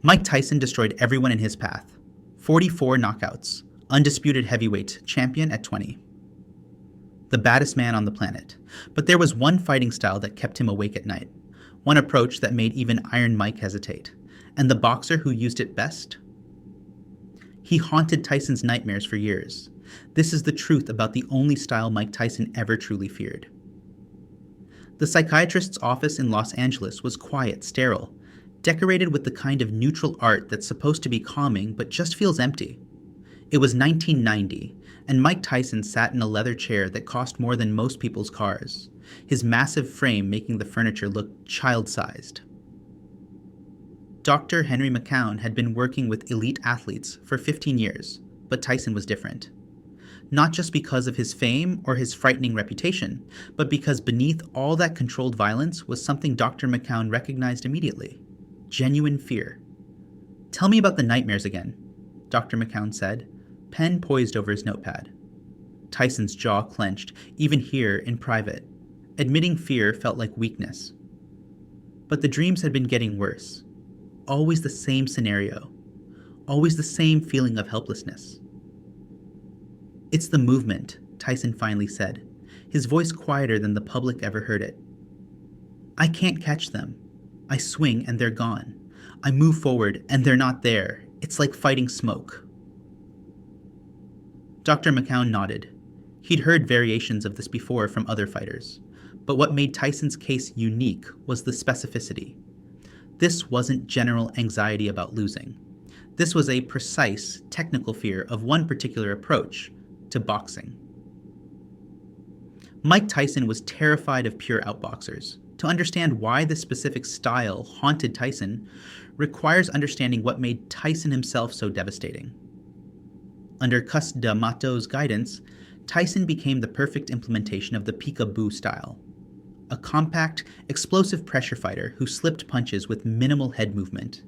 Mike Tyson destroyed everyone in his path. 44 knockouts, undisputed heavyweight champion at 20. The baddest man on the planet. But there was one fighting style that kept him awake at night. One approach that made even Iron Mike hesitate. And the boxer who used it best? He haunted Tyson's nightmares for years. This is the truth about the only style Mike Tyson ever truly feared. The psychiatrist's office in Los Angeles was quiet, sterile, decorated with the kind of neutral art that's supposed to be calming but just feels empty. It was 1990, and Mike Tyson sat in a leather chair that cost more than most people's cars, his massive frame making the furniture look child-sized. Dr. Henry McCown had been working with elite athletes for 15 years, but Tyson was different. Not just because of his fame or his frightening reputation, but because beneath all that controlled violence was something Dr. McCown recognized immediately: genuine fear. "Tell me about the nightmares again," Dr. McCown said, pen poised over his notepad. Tyson's jaw clenched, even here in private. Admitting fear felt like weakness. But the dreams had been getting worse. Always the same scenario. Always the same feeling of helplessness. "It's the movement," Tyson finally said, his voice quieter than the public ever heard it. "I can't catch them. I swing and they're gone. I move forward and they're not there. It's like fighting smoke." Dr. McCown nodded. He'd heard variations of this before from other fighters, but what made Tyson's case unique was the specificity. This wasn't general anxiety about losing. This was a precise, technical fear of one particular approach to boxing. Mike Tyson was terrified of pure outboxers. To understand why this specific style haunted Tyson requires understanding what made Tyson himself so devastating. Under Cus D'Amato's guidance, Tyson became the perfect implementation of the peekaboo style. A compact, explosive pressure fighter who slipped punches with minimal head movement,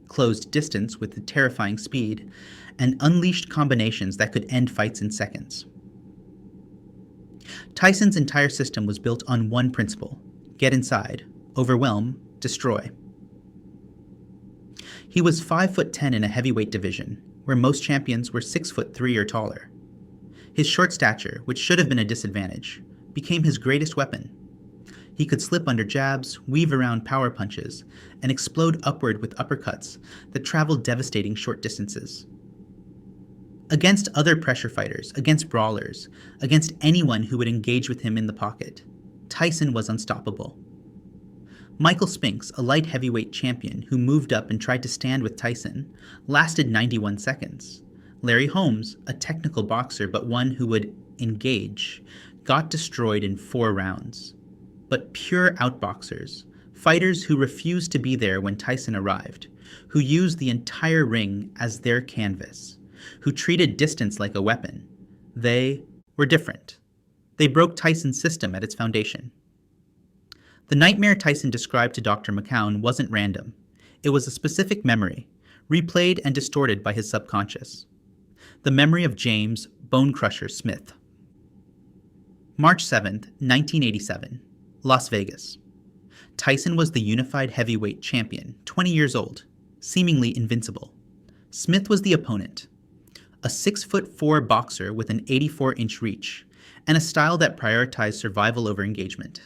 closed distance with terrifying speed, and unleashed combinations that could end fights in seconds. Tyson's entire system was built on one principle: get inside, overwhelm, destroy. He was 5'10" in a heavyweight division, where most champions were 6'3" or taller. His short stature, which should have been a disadvantage, became his greatest weapon. He could slip under jabs, weave around power punches, and explode upward with uppercuts that traveled devastating short distances. Against other pressure fighters, against brawlers, against anyone who would engage with him in the pocket, Tyson was unstoppable. Michael Spinks, a light heavyweight champion who moved up and tried to stand with Tyson, lasted 91 seconds. Larry Holmes, a technical boxer but one who would engage, got destroyed in 4 rounds. But pure outboxers, fighters who refused to be there when Tyson arrived, who used the entire ring as their canvas, who treated distance like a weapon, they were different. They broke Tyson's system at its foundation. The nightmare Tyson described to Dr. McCown wasn't random. It was a specific memory, replayed and distorted by his subconscious. The memory of James Bonecrusher Smith. March 7th, 1987. Las Vegas. Tyson was the unified heavyweight champion, 20 years old, seemingly invincible. Smith was the opponent, a 6'4" boxer with an 84-inch reach, and a style that prioritized survival over engagement.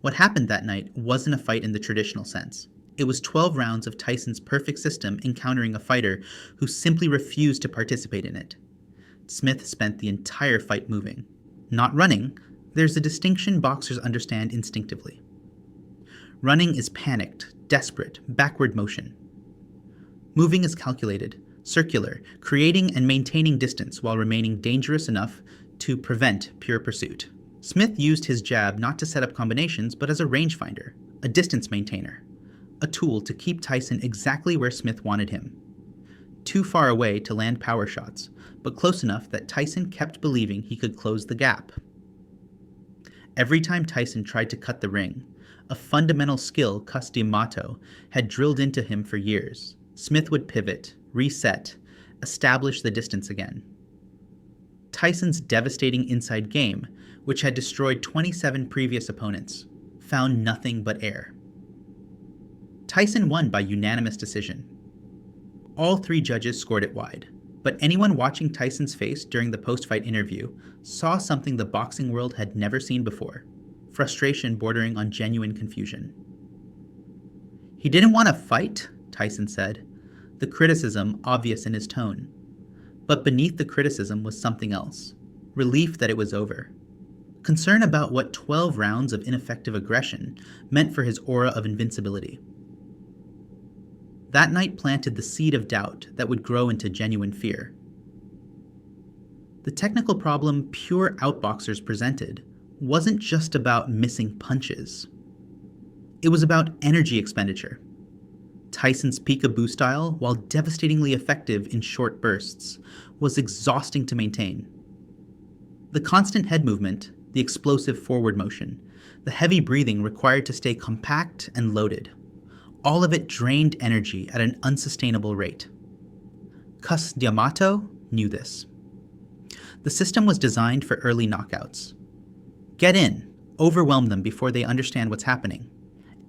What happened that night wasn't a fight in the traditional sense. It was 12 rounds of Tyson's perfect system encountering a fighter who simply refused to participate in it. Smith spent the entire fight moving, not running. There's a distinction boxers understand instinctively. Running is panicked, desperate, backward motion. Moving is calculated, circular, creating and maintaining distance while remaining dangerous enough to prevent pure pursuit. Smith used his jab not to set up combinations, but as a rangefinder, a distance maintainer, a tool to keep Tyson exactly where Smith wanted him. Too far away to land power shots, but close enough that Tyson kept believing he could close the gap. Every time Tyson tried to cut the ring, a fundamental skill Cus D'Amato had drilled into him for years, Smith would pivot, reset, establish the distance again. Tyson's devastating inside game, which had destroyed 27 previous opponents, found nothing but air. Tyson won by unanimous decision. All three judges scored it wide, but anyone watching Tyson's face during the post-fight interview saw something the boxing world had never seen before: frustration bordering on genuine confusion. "He didn't want to fight," Tyson said, the criticism obvious in his tone. But beneath the criticism was something else: relief that it was over. Concern about what 12 rounds of ineffective aggression meant for his aura of invincibility. That night planted the seed of doubt that would grow into genuine fear. The technical problem pure outboxers presented wasn't just about missing punches. It was about energy expenditure. Tyson's peekaboo style, while devastatingly effective in short bursts, was exhausting to maintain. The constant head movement, the explosive forward motion, the heavy breathing required to stay compact and loaded, all of it drained energy at an unsustainable rate. Cus D'Amato knew this. The system was designed for early knockouts. Get in, overwhelm them before they understand what's happening.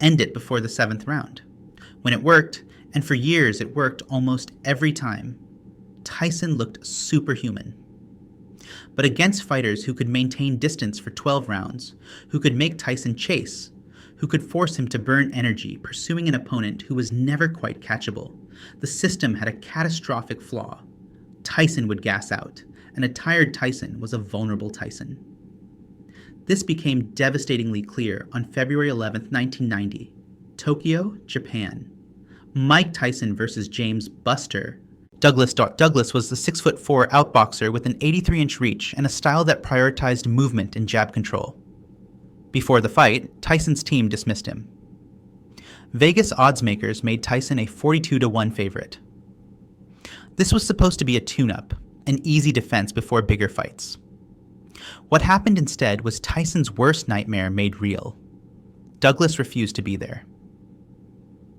End it before the 7th round. When it worked, and for years it worked almost every time, Tyson looked superhuman. But against fighters who could maintain distance for 12 rounds, who could make Tyson chase, who could force him to burn energy pursuing an opponent who was never quite catchable, the system had a catastrophic flaw. Tyson would gas out, and a tired Tyson was a vulnerable Tyson. This became devastatingly clear on February 11, 1990, Tokyo, Japan. Mike Tyson versus James Buster Douglas. Douglas was the 6'4" outboxer with an 83-inch reach and a style that prioritized movement and jab control. Before the fight, Tyson's team dismissed him. Vegas oddsmakers made Tyson a 42-1 favorite. This was supposed to be a tune-up, an easy defense before bigger fights. What happened instead was Tyson's worst nightmare made real. Douglas refused to be there.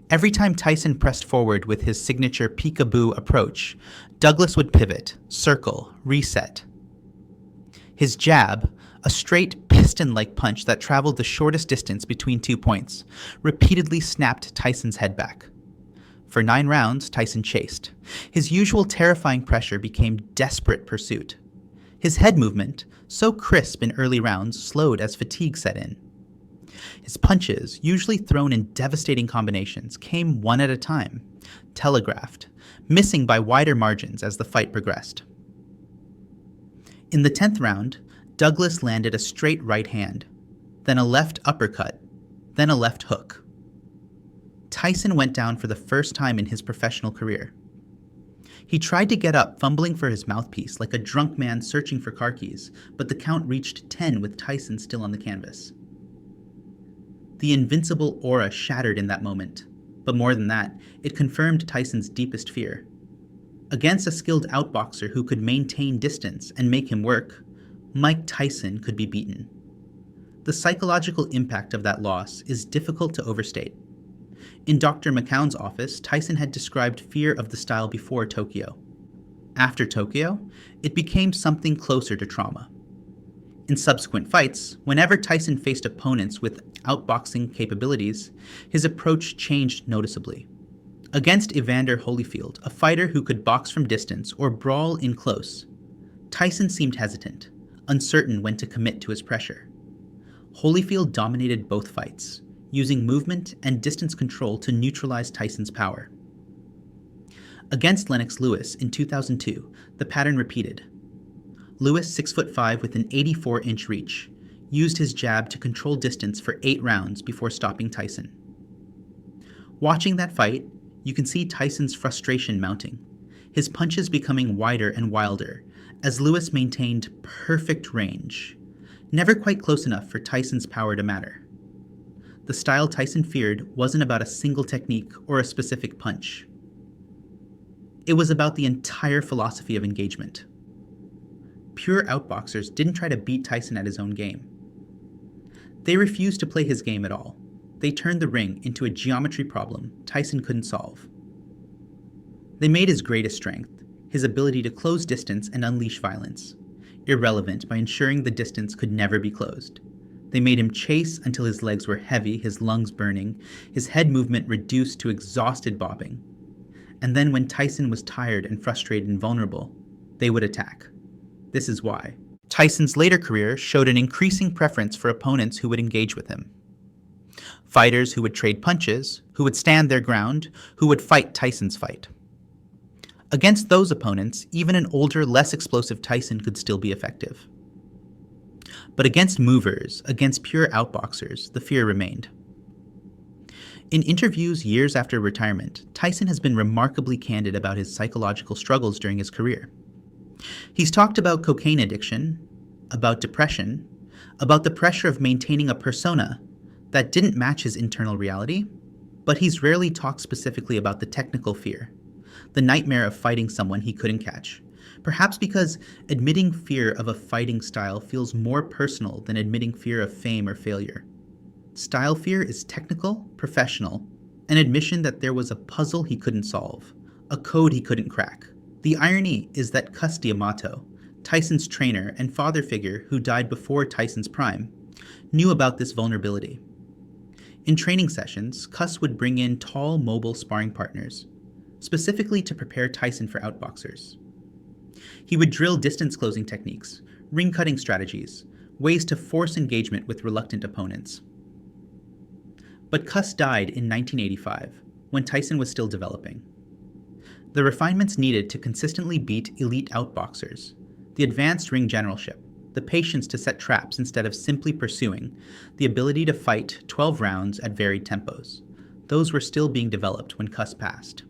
Every time Tyson pressed forward with his signature peekaboo approach, Douglas would pivot, circle, reset. His jab, a straight piston-like punch that traveled the shortest distance between 2 points, repeatedly snapped Tyson's head back. For 9 rounds, Tyson chased. His usual terrifying pressure became desperate pursuit. His head movement, so crisp in early rounds, slowed as fatigue set in. His punches, usually thrown in devastating combinations, came one at a time, telegraphed, missing by wider margins as the fight progressed. In the 10th round, Douglas landed a straight right hand, then a left uppercut, then a left hook. Tyson went down for the first time in his professional career. He tried to get up, fumbling for his mouthpiece like a drunk man searching for car keys, but the count reached 10 with Tyson still on the canvas. The invincible aura shattered in that moment, but more than that, it confirmed Tyson's deepest fear. Against a skilled outboxer who could maintain distance and make him work, Mike Tyson could be beaten. The psychological impact of that loss is difficult to overstate. In Dr. McCown's office, Tyson had described fear of the style before Tokyo. After Tokyo, it became something closer to trauma. In subsequent fights, whenever Tyson faced opponents with outboxing capabilities, his approach changed noticeably. Against Evander Holyfield, a fighter who could box from distance or brawl in close, Tyson seemed hesitant, uncertain when to commit to his pressure. Holyfield dominated both fights, using movement and distance control to neutralize Tyson's power. Against Lennox Lewis in 2002, the pattern repeated. Lewis, 6'5" with an 84-inch reach, used his jab to control distance for 8 rounds before stopping Tyson. Watching that fight, you can see Tyson's frustration mounting, his punches becoming wider and wilder, as Lewis maintained perfect range, never quite close enough for Tyson's power to matter. The style Tyson feared wasn't about a single technique or a specific punch. It was about the entire philosophy of engagement. Pure outboxers didn't try to beat Tyson at his own game. They refused to play his game at all. They turned the ring into a geometry problem Tyson couldn't solve. They made his greatest strength, his ability to close distance and unleash violence, irrelevant by ensuring the distance could never be closed. They made him chase until his legs were heavy, his lungs burning, his head movement reduced to exhausted bobbing. And then when Tyson was tired and frustrated and vulnerable, they would attack. This is why. Tyson's later career showed an increasing preference for opponents who would engage with him. Fighters who would trade punches, who would stand their ground, who would fight Tyson's fight. Against those opponents, even an older, less explosive Tyson could still be effective. But against movers, against pure outboxers, the fear remained. In interviews years after retirement, Tyson has been remarkably candid about his psychological struggles during his career. He's talked about cocaine addiction, about depression, about the pressure of maintaining a persona that didn't match his internal reality, but he's rarely talked specifically about the technical fear, the nightmare of fighting someone he couldn't catch, perhaps because admitting fear of a fighting style feels more personal than admitting fear of fame or failure. Style fear is technical, professional, an admission that there was a puzzle he couldn't solve, a code he couldn't crack. The irony is that Cus D'Amato, Tyson's trainer and father figure who died before Tyson's prime, knew about this vulnerability. In training sessions, Cus would bring in tall, mobile sparring partners, specifically to prepare Tyson for outboxers. He would drill distance closing techniques, ring cutting strategies, ways to force engagement with reluctant opponents. But Cus died in 1985, when Tyson was still developing. The refinements needed to consistently beat elite outboxers, the advanced ring generalship, the patience to set traps instead of simply pursuing, the ability to fight 12 rounds at varied tempos. Those were still being developed when Cus passed.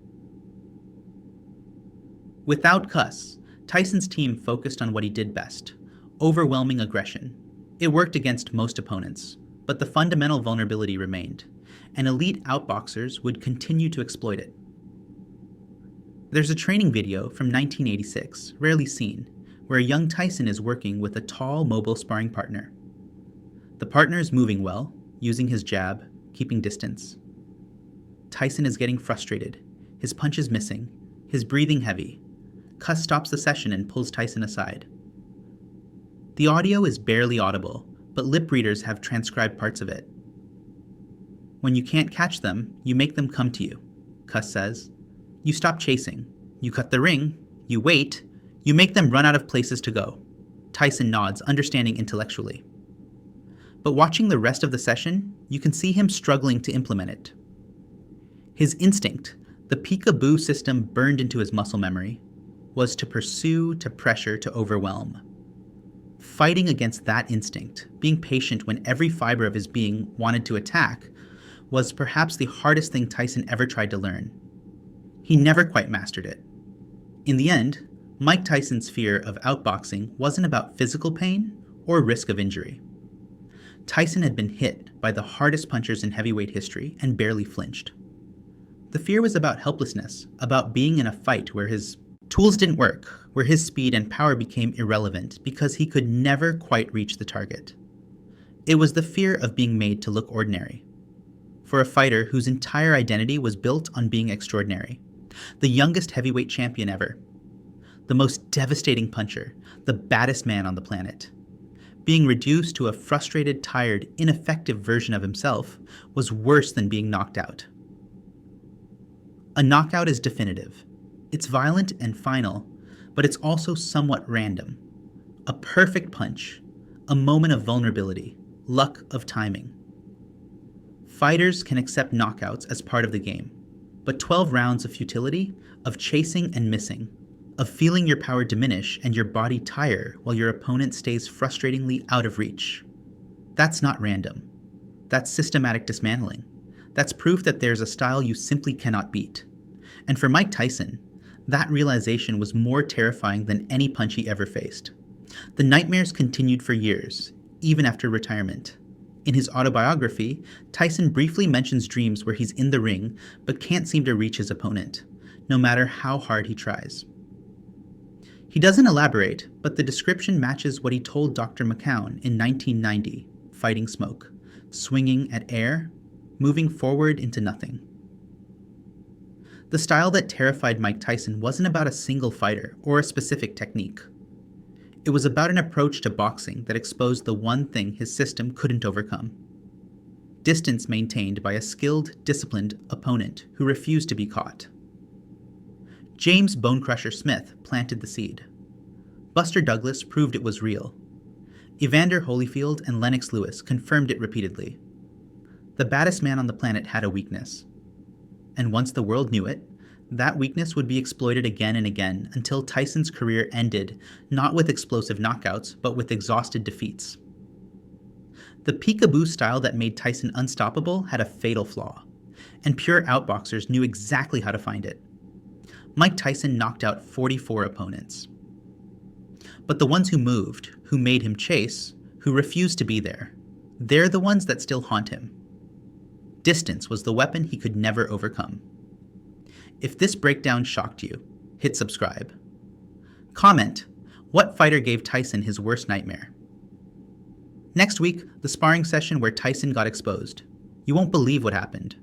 Without Cus, Tyson's team focused on what he did best, overwhelming aggression. It worked against most opponents, but the fundamental vulnerability remained, and elite outboxers would continue to exploit it. There's a training video from 1986, rarely seen, where a young Tyson is working with a tall, mobile sparring partner. The partner is moving well, using his jab, keeping distance. Tyson is getting frustrated, his punches missing, his breathing heavy. Cus stops the session and pulls Tyson aside. The audio is barely audible, but lip readers have transcribed parts of it. When you can't catch them, you make them come to you, Cus says. You stop chasing. You cut the ring. You wait. You make them run out of places to go. Tyson nods, understanding intellectually. But watching the rest of the session, you can see him struggling to implement it. His instinct, the peekaboo system burned into his muscle memory, was to pursue, to pressure, to overwhelm. Fighting against that instinct, being patient when every fiber of his being wanted to attack, was perhaps the hardest thing Tyson ever tried to learn. He never quite mastered it. In the end, Mike Tyson's fear of outboxing wasn't about physical pain or risk of injury. Tyson had been hit by the hardest punchers in heavyweight history and barely flinched. The fear was about helplessness, about being in a fight where his tools didn't work, where his speed and power became irrelevant because he could never quite reach the target. It was the fear of being made to look ordinary. For a fighter whose entire identity was built on being extraordinary, the youngest heavyweight champion ever, the most devastating puncher, the baddest man on the planet. Being reduced to a frustrated, tired, ineffective version of himself was worse than being knocked out. A knockout is definitive. It's violent and final, but it's also somewhat random. A perfect punch, a moment of vulnerability, luck of timing. Fighters can accept knockouts as part of the game, but 12 rounds of futility, of chasing and missing, of feeling your power diminish and your body tire while your opponent stays frustratingly out of reach. That's not random. That's systematic dismantling. That's proof that there's a style you simply cannot beat. And for Mike Tyson, that realization was more terrifying than any punch he ever faced. The nightmares continued for years, even after retirement. In his autobiography, Tyson briefly mentions dreams where he's in the ring but can't seem to reach his opponent, no matter how hard he tries. He doesn't elaborate, but the description matches what he told Dr. McCown in 1990, Fighting Smoke, swinging at air, moving forward into nothing. The style that terrified Mike Tyson wasn't about a single fighter or a specific technique. It was about an approach to boxing that exposed the one thing his system couldn't overcome. Distance maintained by a skilled, disciplined opponent who refused to be caught. James Bonecrusher Smith planted the seed. Buster Douglas proved it was real. Evander Holyfield and Lennox Lewis confirmed it repeatedly. The baddest man on the planet had a weakness. And once the world knew it, that weakness would be exploited again and again until Tyson's career ended, not with explosive knockouts, but with exhausted defeats. The peekaboo style that made Tyson unstoppable had a fatal flaw, and pure outboxers knew exactly how to find it. Mike Tyson knocked out 44 opponents. But the ones who moved, who made him chase, who refused to be there, they're the ones that still haunt him. Distance was the weapon he could never overcome. If this breakdown shocked you, hit subscribe. Comment, what fighter gave Tyson his worst nightmare? Next week, the sparring session where Tyson got exposed. You won't believe what happened.